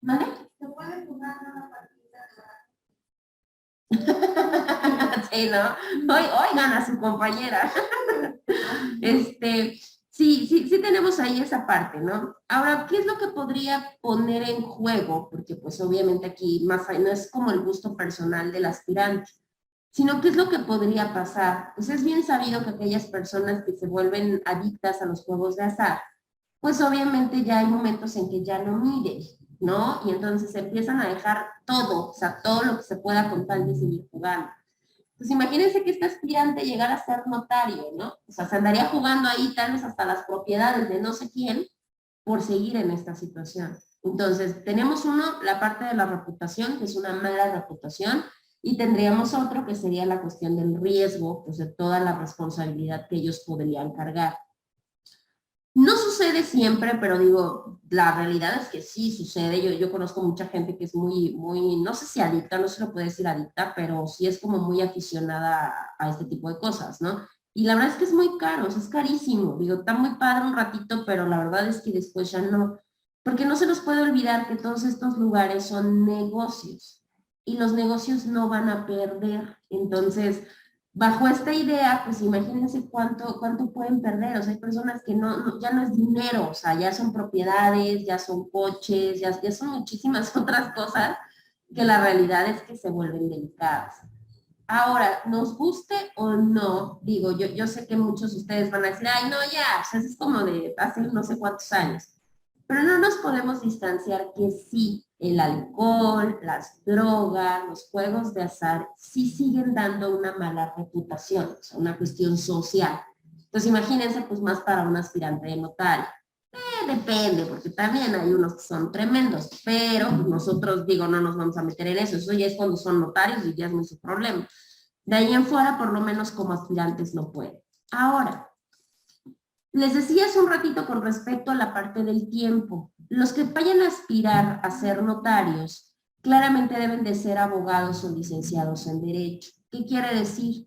¿Vale? ¿Se puede jugar una partida? Sí, ¿no? Oigan a su compañera. Sí tenemos ahí esa parte, ¿no? Ahora, ¿qué es lo que podría poner en juego? Porque pues obviamente aquí más no es como el gusto personal del aspirante, sino qué es lo que podría pasar. Pues es bien sabido que aquellas personas que se vuelven adictas a los juegos de azar, pues obviamente ya hay momentos en que ya no miden, ¿no? Y entonces empiezan a dejar todo, o sea, todo lo que se pueda con tal de seguir jugando. Pues imagínense que este aspirante llegara a ser notario, ¿no? O sea, se andaría jugando ahí tal vez hasta las propiedades de no sé quién por seguir en esta situación. Entonces, tenemos uno, la parte de la reputación, que es una mala reputación, y tendríamos otro que sería la cuestión del riesgo, pues de toda la responsabilidad que ellos podrían cargar. No sucede siempre, pero digo, la realidad es que sí sucede. Yo conozco mucha gente que es no sé si adicta, no se lo puede decir adicta, pero sí es como muy aficionada a este tipo de cosas, ¿no? Y la verdad es que es muy caro, o sea, es carísimo. Digo, está muy padre un ratito, pero la verdad es que después ya no, porque no se nos puede olvidar que todos estos lugares son negocios y los negocios no van a perder. Entonces, bajo esta idea, pues imagínense cuánto pueden perder. O sea, hay personas que ya no es dinero, o sea, ya son propiedades, ya son coches, ya son muchísimas otras cosas que la realidad es que se vuelven delicadas. Ahora, nos guste o no, digo, yo sé que muchos de ustedes van a decir, ay, no, ya, o sea, eso es como de hace no sé cuántos años. Pero no nos podemos distanciar que sí, el alcohol, las drogas, los juegos de azar, sí siguen dando una mala reputación, o sea, una cuestión social. Entonces imagínense, pues más para un aspirante de notario. Depende, porque también hay unos que son tremendos, pero nosotros, digo, no nos vamos a meter en eso ya es cuando son notarios y ya es muy su problema. De ahí en fuera, por lo menos como aspirantes no pueden. Ahora, les decía hace un ratito con respecto a la parte del tiempo. Los que vayan a aspirar a ser notarios, claramente deben de ser abogados o licenciados en Derecho. ¿Qué quiere decir?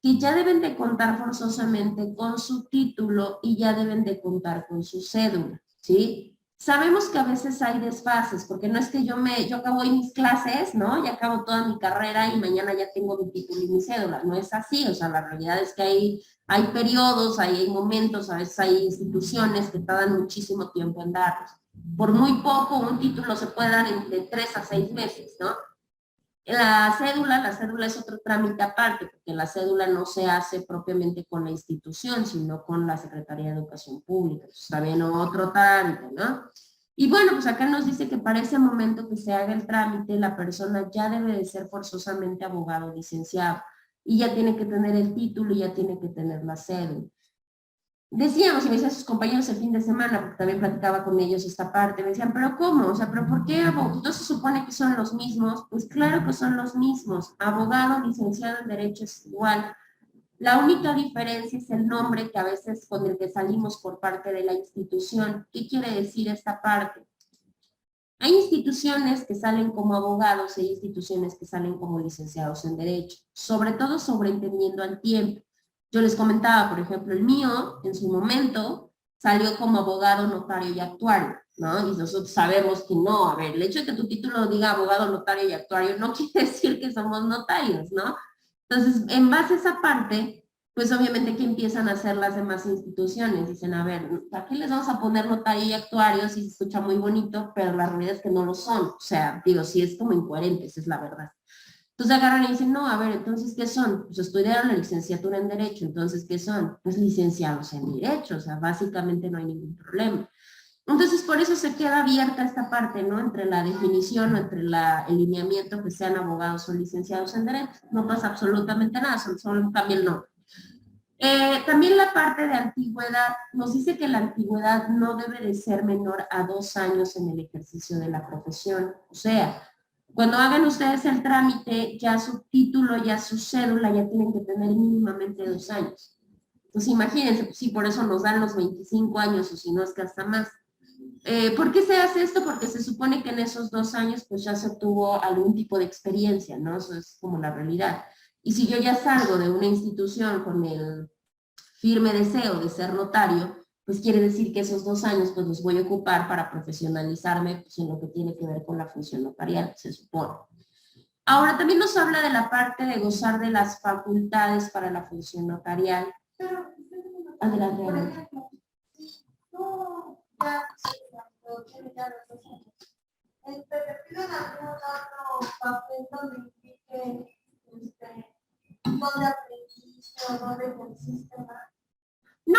Que ya deben de contar forzosamente con su título y ya deben de contar con su cédula, ¿sí? Sabemos que a veces hay desfases, porque no es que yo acabo hoy mis clases, ¿no? Ya acabo toda mi carrera y mañana ya tengo mi título y mi cédula. No es así, o sea, la realidad es que hay periodos, hay momentos, a veces hay instituciones que tardan muchísimo tiempo en darlos. Por muy poco, un título se puede dar entre 3 a 6 meses, ¿no? La cédula es otro trámite aparte, porque la cédula no se hace propiamente con la institución, sino con la Secretaría de Educación Pública. Eso también otro trámite, ¿no? Y bueno, pues acá nos dice que para ese momento que se haga el trámite, la persona ya debe de ser forzosamente abogado licenciado y ya tiene que tener el título y ya tiene que tener la cédula. Decíamos, y me decían sus compañeros el fin de semana, porque también platicaba con ellos esta parte, me decían, pero ¿cómo? O sea, ¿pero por qué? ¿No se supone que son los mismos? Pues claro que son los mismos. Abogado, licenciado en Derecho es igual. La única diferencia es el nombre que a veces con el que salimos por parte de la institución. ¿Qué quiere decir esta parte? Hay instituciones que salen como abogados y hay instituciones que salen como licenciados en Derecho, sobre todo sobreentendiendo al tiempo. Yo les comentaba, por ejemplo, el mío, en su momento, salió como abogado, notario y actuario, ¿no? Y nosotros sabemos que no, a ver, el hecho de que tu título diga abogado, notario y actuario no quiere decir que somos notarios, ¿no? Entonces, en base a esa parte, pues obviamente que empiezan a hacer las demás instituciones. Dicen, a ver, ¿para qué les vamos a poner notario y actuario si se escucha muy bonito, pero la realidad es que no lo son? O sea, digo, sí es como incoherente, esa es la verdad. Entonces agarran y dicen, no, a ver, entonces, ¿qué son? Pues estudiaron la licenciatura en Derecho, entonces, ¿qué son? Pues licenciados en Derecho, o sea, básicamente no hay ningún problema. Entonces, por eso se queda abierta esta parte, ¿no? Entre la definición o entre el lineamiento que sean abogados o licenciados en Derecho. No pasa absolutamente nada, solo cambia el nombre. También la parte de antigüedad, nos dice que la antigüedad no debe de ser menor a 2 años en el ejercicio de la profesión. O sea, cuando hagan ustedes el trámite, ya su título, ya su cédula, ya tienen que tener mínimamente 2 años. Pues imagínense, pues sí, por eso nos dan los 25 años, o si no es que hasta más. ¿Por qué se hace esto? Porque se supone que en esos 2 años pues ya se obtuvo algún tipo de experiencia, ¿no? Eso es como la realidad. Y si yo ya salgo de una institución con el firme deseo de ser notario, pues quiere decir que esos 2 años pues los voy a ocupar para profesionalizarme pues, en lo que tiene que ver con la función notarial, se supone. Ahora también nos habla de la parte de gozar de las facultades para la función notarial. Adelante, adelante. ¿Te piden algún otro papel donde indique dónde aprendiste o dónde consiste más? No,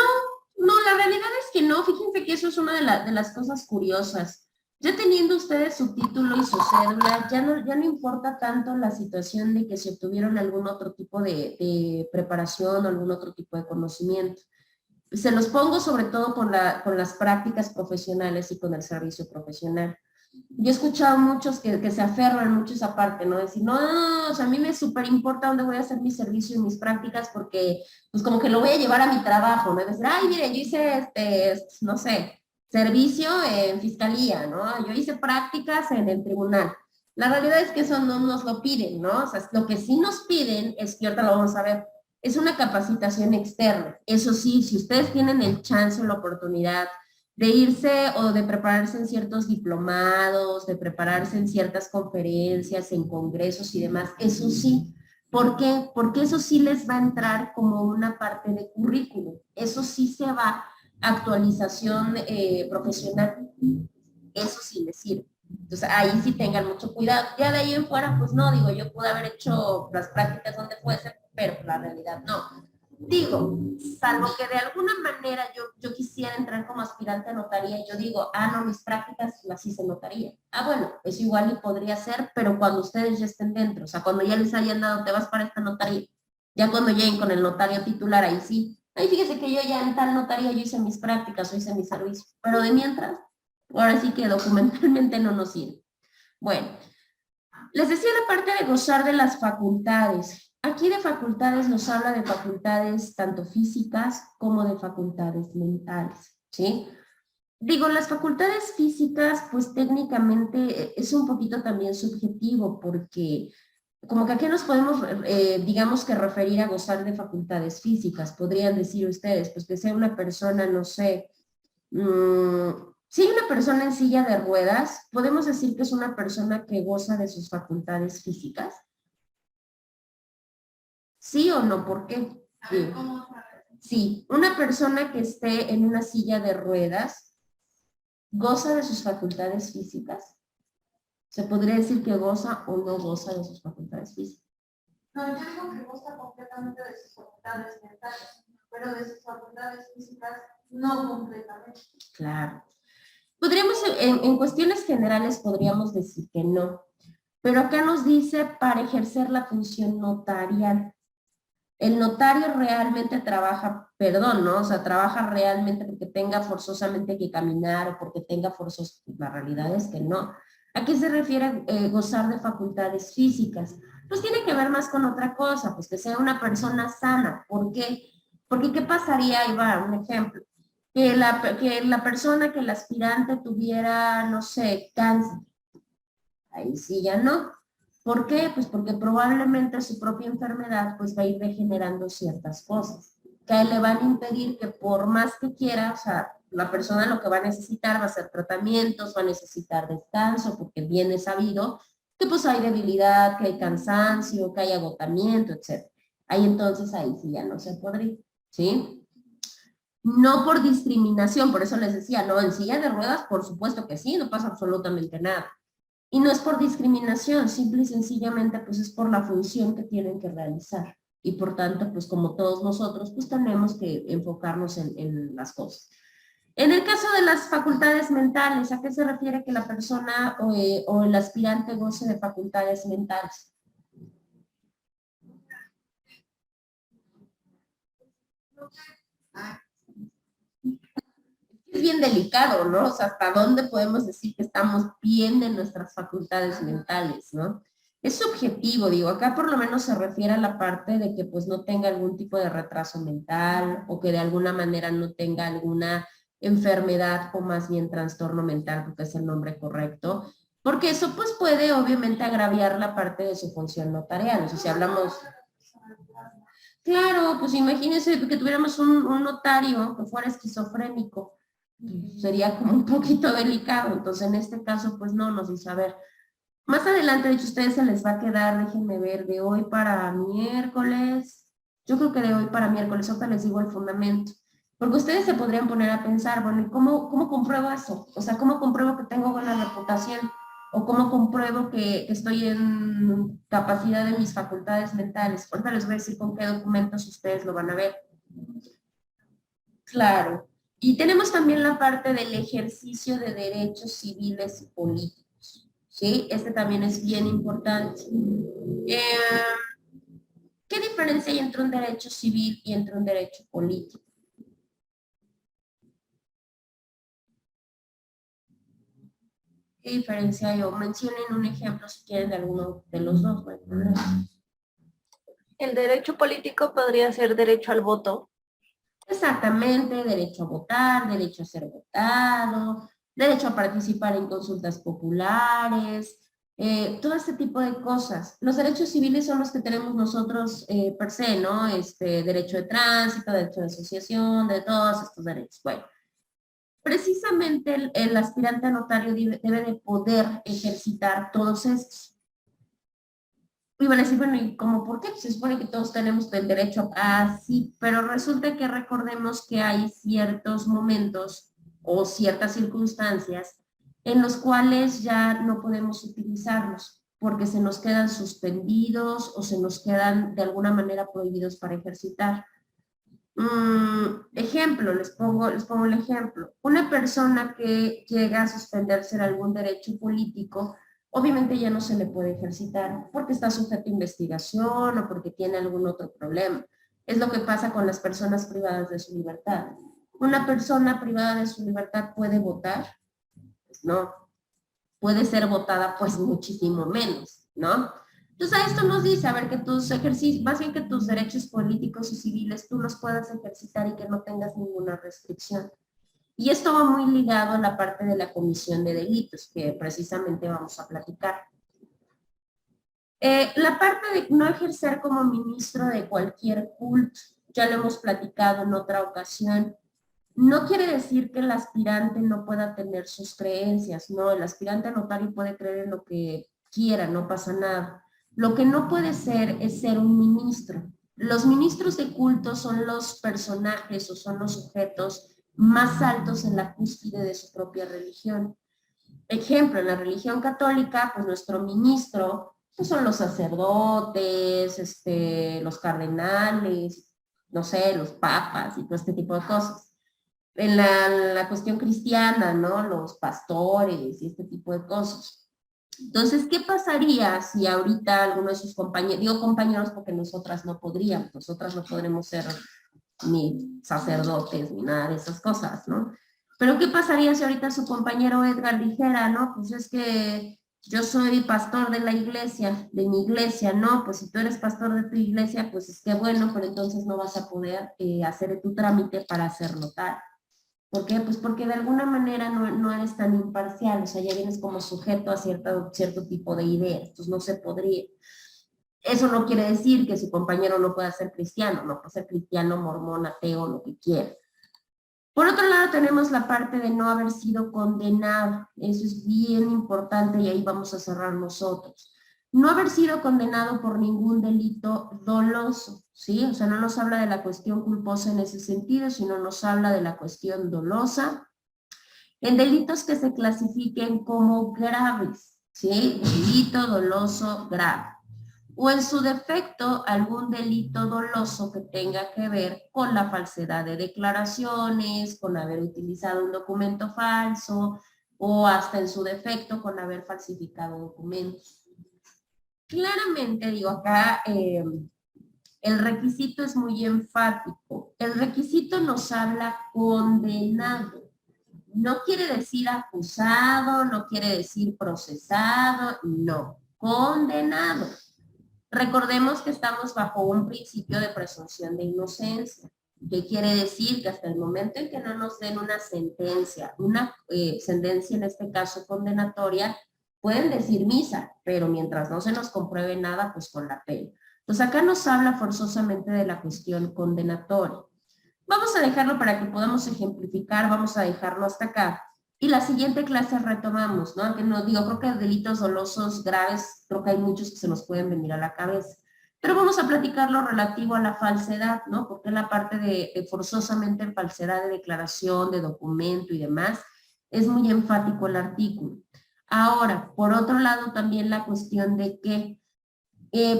la realidad es que no. Fíjense que eso es una de las cosas curiosas. Ya teniendo ustedes su título y su cédula, ya no importa tanto la situación de que se obtuvieron algún otro tipo de preparación o algún otro tipo de conocimiento. Se los pongo sobre todo con las prácticas profesionales y con el servicio profesional. Yo he escuchado muchos que se aferran mucho a esa parte, ¿no? Decir, no, o sea, a mí me súper importa dónde voy a hacer mi servicio y mis prácticas porque, pues como que lo voy a llevar a mi trabajo, ¿no? Decir, ay, mire, yo hice, no sé, servicio en fiscalía, ¿no? Yo hice prácticas en el tribunal. La realidad es que eso no nos lo piden, ¿no? O sea, lo que sí nos piden es que ahorita lo vamos a ver, es una capacitación externa. Eso sí, si ustedes tienen el chance o la oportunidad de irse o de prepararse en ciertos diplomados, de prepararse en ciertas conferencias, en congresos y demás, eso sí. ¿Por qué? Porque eso sí les va a entrar como una parte de currículum. Eso sí se va a actualización profesional. Eso sí les sirve. Entonces ahí sí tengan mucho cuidado. Ya de ahí en fuera, pues no, digo, yo pude haber hecho las prácticas donde fuese, pero la realidad no. Digo, salvo que de alguna manera yo quisiera entrar como aspirante a notaría y yo digo, no, mis prácticas las hice en notaría. Bueno, eso igual y podría ser, pero cuando ustedes ya estén dentro, o sea, cuando ya les hayan dado, te vas para esta notaría, ya cuando lleguen con el notario titular, ahí sí. Ahí fíjese que yo ya en tal notaría yo hice mis prácticas o hice mi servicio, pero de mientras, ahora sí que documentalmente no nos sirve. Bueno, les decía la parte de gozar de las facultades. Aquí de facultades nos habla de facultades tanto físicas como de facultades mentales, ¿sí? Digo, las facultades físicas, pues técnicamente es un poquito también subjetivo porque como que aquí nos podemos, digamos que referir a gozar de facultades físicas. Podrían decir ustedes, pues que sea una persona, no sé, si hay una persona en silla de ruedas, ¿podemos decir que es una persona que goza de sus facultades físicas? ¿Sí o no? ¿Por qué? Sí, una persona que esté en una silla de ruedas goza de sus facultades físicas. ¿Se podría decir que goza o no goza de sus facultades físicas? No, yo digo que goza completamente de sus facultades mentales, pero de sus facultades físicas no completamente. Claro. Podríamos, en cuestiones generales podríamos decir que no, pero acá nos dice para ejercer la función notarial. El notario realmente trabaja, perdón, ¿no? O sea, trabaja realmente porque tenga forzosamente que caminar o porque tenga forzos, la realidad es que no. ¿A qué se refiere gozar de facultades físicas? Pues tiene que ver más con otra cosa, pues que sea una persona sana. ¿Por qué? Porque ¿qué pasaría? Ahí va un ejemplo. Que la persona, que el aspirante tuviera, no sé, cáncer, Ahí sí ya no. ¿Por qué? Pues porque probablemente su propia enfermedad pues va a ir degenerando ciertas cosas que le van a impedir que por más que quiera, o sea, la persona lo que va a necesitar va a ser tratamientos, va a necesitar descanso, porque bien es sabido que pues hay debilidad, que hay cansancio, que hay agotamiento, etc. Ahí entonces, ahí sí ya no se podría, ¿sí? No por discriminación, por eso les decía, no, en silla de ruedas, por supuesto que sí, no pasa absolutamente nada. Y no es por discriminación, simple y sencillamente pues es por la función que tienen que realizar. Y por tanto, pues como todos nosotros, pues tenemos que enfocarnos en las cosas. En el caso de las facultades mentales, ¿a qué se refiere que la persona o el aspirante goce de facultades mentales? Es bien delicado, ¿no? O sea, ¿hasta dónde podemos decir que estamos bien de nuestras facultades mentales, ¿no? Es subjetivo, digo, acá por lo menos se refiere a la parte de que pues no tenga algún tipo de retraso mental o que de alguna manera no tenga alguna enfermedad o más bien trastorno mental, porque es el nombre correcto, porque eso pues puede obviamente agraviar la parte de su función notarial. O sea, si hablamos, claro, pues imagínense que tuviéramos un notario que fuera esquizofrénico, sería como un poquito delicado. Entonces, en este caso, pues no, nos dice, a ver, más adelante, de hecho, a ustedes se les va a quedar, déjenme ver, de hoy para miércoles, yo creo que de hoy para miércoles, ahorita les digo el fundamento, porque ustedes se podrían poner a pensar, bueno, ¿y cómo compruebo eso? O sea, ¿cómo compruebo que tengo buena reputación? ¿O cómo compruebo que estoy en capacidad de mis facultades mentales? Ahorita les voy a decir con qué documentos ustedes lo van a ver. Claro. Y tenemos también la parte del ejercicio de derechos civiles y políticos. ¿Sí? Este también es bien importante. ¿Qué diferencia hay entre un derecho civil y entre un derecho político? ¿Qué diferencia hay? O mencionen un ejemplo si quieren de alguno de los dos, no hay problema. El derecho político podría ser derecho al voto. Exactamente, derecho a votar, derecho a ser votado, derecho a participar en consultas populares, todo este tipo de cosas. Los derechos civiles son los que tenemos nosotros per se, ¿no? Derecho de tránsito, derecho de asociación, de todos estos derechos. Bueno, precisamente el aspirante a notario debe de poder ejercitar todos estos. Y van a decir, bueno, ¿y cómo por qué? Pues se supone que todos tenemos el derecho a sí, pero resulta que recordemos que hay ciertos momentos o ciertas circunstancias en los cuales ya no podemos utilizarlos porque se nos quedan suspendidos o se nos quedan de alguna manera prohibidos para ejercitar. Ejemplo, les pongo el ejemplo. Una persona que llega a suspenderse en algún derecho político, obviamente ya no se le puede ejercitar porque está sujeto a investigación o porque tiene algún otro problema. Es lo que pasa con las personas privadas de su libertad. ¿Una persona privada de su libertad puede votar? Pues no. Puede ser votada pues muchísimo menos, ¿no? Entonces a esto nos dice, a ver, que tus ejercicios, más bien que tus derechos políticos y civiles tú los puedas ejercitar y que no tengas ninguna restricción. Y esto va muy ligado a la parte de la comisión de delitos, que precisamente vamos a platicar. La parte de no ejercer como ministro de cualquier culto, ya lo hemos platicado en otra ocasión, no quiere decir que el aspirante no pueda tener sus creencias, no, el aspirante a notario puede creer en lo que quiera, no pasa nada. Lo que no puede ser es ser un ministro. Los ministros de culto son los personajes o son los sujetos más altos en la cúspide de su propia religión. Ejemplo, en la religión católica, pues nuestro ministro pues son los sacerdotes, los cardenales, no sé, los papas y todo este tipo de cosas. En la cuestión cristiana, ¿no? Los pastores y este tipo de cosas. Entonces, ¿qué pasaría si ahorita alguno de sus compañeros, digo compañeros porque nosotras no podríamos, nosotras no podremos ser ni sacerdotes ni nada de esas cosas, ¿no? Pero ¿qué pasaría si ahorita su compañero Edgar dijera, no, pues es que yo soy pastor de la iglesia, de mi iglesia, no, pues si tú eres pastor de tu iglesia, pues es que bueno, pero entonces no vas a poder hacer tu trámite para ser notario. ¿Por qué? Pues porque de alguna manera no eres tan imparcial, o sea, ya vienes como sujeto a cierto tipo de ideas, entonces no se podría. Eso no quiere decir que su compañero no pueda ser cristiano, no puede ser cristiano, mormón, ateo, lo que quiera. Por otro lado, tenemos la parte de no haber sido condenado. Eso es bien importante y ahí vamos a cerrar nosotros. No haber sido condenado por ningún delito doloso, ¿sí? O sea, no nos habla de la cuestión culposa en ese sentido, sino nos habla de la cuestión dolosa. En delitos que se clasifiquen como graves, ¿sí? Delito doloso grave. O en su defecto, algún delito doloso que tenga que ver con la falsedad de declaraciones, con haber utilizado un documento falso, o hasta en su defecto con haber falsificado documentos. Claramente, digo acá, el requisito es muy enfático. El requisito nos habla condenado. No quiere decir acusado, no quiere decir procesado, no, condenado. Recordemos que estamos bajo un principio de presunción de inocencia. ¿Qué quiere decir? Que hasta el momento en que no nos den una sentencia en este caso condenatoria, pueden decir misa, pero mientras no se nos compruebe nada, pues con la pena. Entonces acá nos habla forzosamente de la cuestión condenatoria. Vamos a dejarlo para que podamos ejemplificar, vamos a dejarlo hasta acá. Y la siguiente clase retomamos, ¿no? Aunque no digo, creo que delitos dolosos graves, creo que hay muchos que se nos pueden venir a la cabeza. Pero vamos a platicar lo relativo a la falsedad, ¿no? Porque la parte de forzosamente falsedad de declaración, de documento y demás, es muy enfático el artículo. Ahora, por otro lado, también la cuestión de que,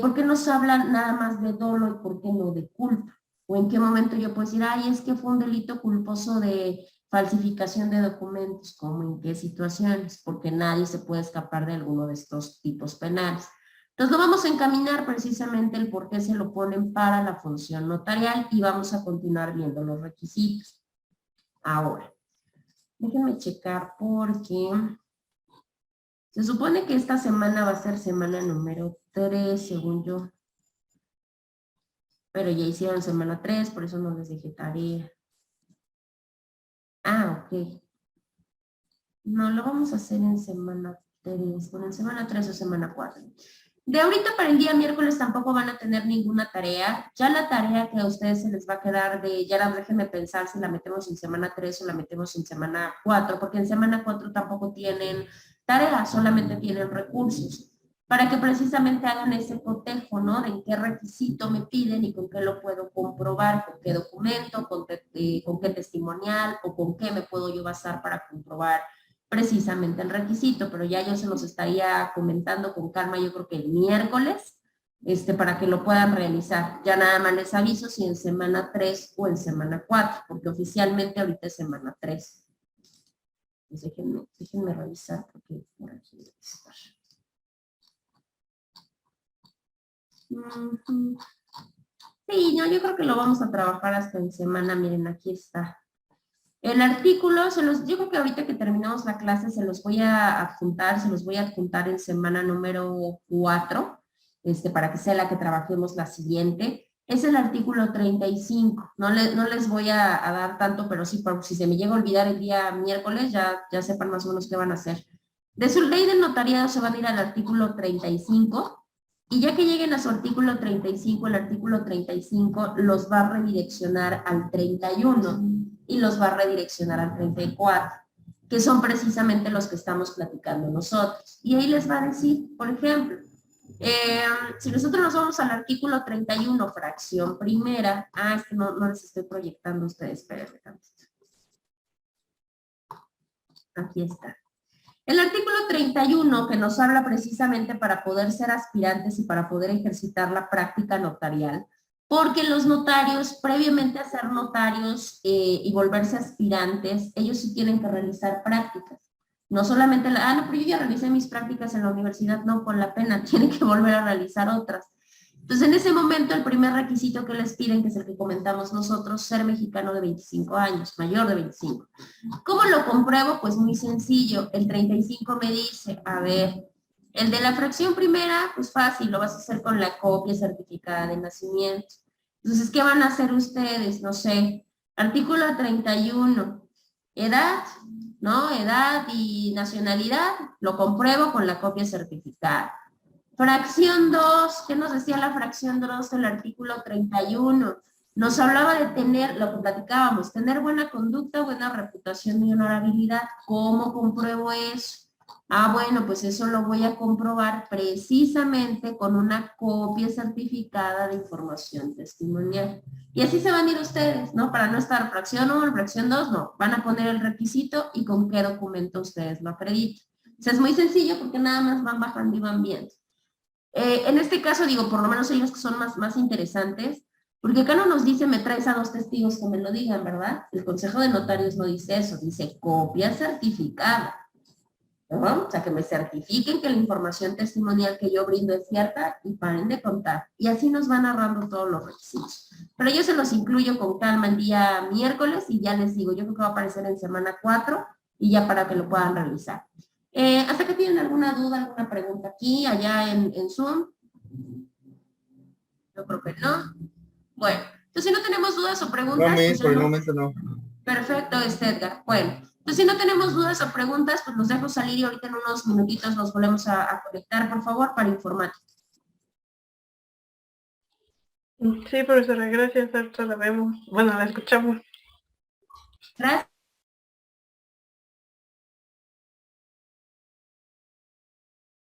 ¿por qué nos hablan nada más de dolo y por qué no de culpa? O en qué momento yo puedo decir, ay, es que fue un delito culposo de falsificación de documentos, ¿cómo en qué situaciones? Porque nadie se puede escapar de alguno de estos tipos penales. Entonces lo vamos a encaminar precisamente el por qué se lo ponen para la función notarial y vamos a continuar viendo los requisitos. Ahora, déjenme checar porque se supone que esta semana va a ser semana número 3, según yo. Pero ya hicieron semana 3, por eso no les dejé tarea. Ah, ok. No, lo vamos a hacer en semana 3, bueno, en semana 3 o semana 4. De ahorita para el día miércoles tampoco van a tener ninguna tarea. Ya la tarea que a ustedes se les va a quedar de, ya déjenme pensar si la metemos en semana 3 o la metemos en semana 4, porque en semana 4 tampoco tienen tarea, solamente tienen recursos, para que precisamente hagan ese cotejo, ¿no? De en qué requisito me piden y con qué lo puedo comprobar, con qué documento, con qué testimonial o con qué me puedo yo basar para comprobar precisamente el requisito, pero ya yo se los estaría comentando con calma, yo creo que el miércoles, para que lo puedan realizar. Ya nada más les aviso si en semana 3 o en semana 4, porque oficialmente ahorita es semana 3. Pues déjenme revisar, porque por aquí debe estar. Sí, no, yo creo que lo vamos a trabajar hasta en semana, miren, aquí está. El artículo, yo creo que ahorita que terminamos la clase se los voy a adjuntar en semana número 4, para que sea la que trabajemos la siguiente. Es el artículo 35, no les voy a dar tanto, pero sí, por si se me llega a olvidar el día miércoles, ya sepan más o menos qué van a hacer. De su ley del notariado se van a ir al artículo 35, y ya que lleguen a su artículo 35, el artículo 35 los va a redireccionar al 31 y los va a redireccionar al 34, que son precisamente los que estamos platicando nosotros. Y ahí les va a decir, por ejemplo, si nosotros nos vamos al artículo 31, fracción primera, es que no les estoy proyectando a ustedes, espérenme tantito. Aquí está. El artículo 31, que nos habla precisamente para poder ser aspirantes y para poder ejercitar la práctica notarial, porque los notarios, previamente a ser notarios y volverse aspirantes, ellos sí tienen que realizar prácticas. No solamente, no, pero yo ya realicé mis prácticas en la universidad, no, con la pena, tienen que volver a realizar otras. Entonces, en ese momento, el primer requisito que les piden, que es el que comentamos nosotros, ser mexicano de 25 años, mayor de 25. ¿Cómo lo compruebo? Pues muy sencillo. El 35 me dice, a ver, el de la fracción primera, pues fácil, lo vas a hacer con la copia certificada de nacimiento. Entonces, ¿qué van a hacer ustedes? No sé, artículo 31. edad, ¿no? Edad y nacionalidad, lo compruebo con la copia certificada. Fracción 2, ¿qué nos decía la fracción 2 del artículo 31? Nos hablaba de tener, lo que platicábamos, tener buena conducta, buena reputación y honorabilidad. ¿Cómo compruebo eso? Ah, bueno, pues eso lo voy a comprobar precisamente con una copia certificada de información testimonial. Y así se van a ir ustedes, ¿no? Para no estar fracción 1, fracción 2, no. Van a poner el requisito y con qué documento ustedes lo acreditan. O sea, es muy sencillo porque nada más van bajando y van viendo. En este caso, digo, por lo menos hay los que son más interesantes, porque acá no nos dice me traes a 2 testigos que me lo digan, ¿verdad? El Consejo de Notarios no dice eso, dice copia certificada. ¿No? O sea, que me certifiquen que la información testimonial que yo brindo es cierta y paren de contar. Y así nos van narrando todos los requisitos. Pero yo se los incluyo con calma el día miércoles y ya les digo, yo creo que va a aparecer en semana 4 y ya para que lo puedan revisar. ¿Hasta que tienen alguna duda, alguna pregunta aquí, allá en Zoom? Yo creo que no. Bueno, entonces si no tenemos dudas o preguntas... No, pues por el yo no- momento no. Perfecto, Edgar. Bueno, entonces si no tenemos dudas o preguntas, pues los dejo salir y ahorita en unos minutitos nos volvemos a conectar, por favor, para informar. Sí, profesora, gracias, ahorita la vemos. Bueno, la escuchamos. Gracias.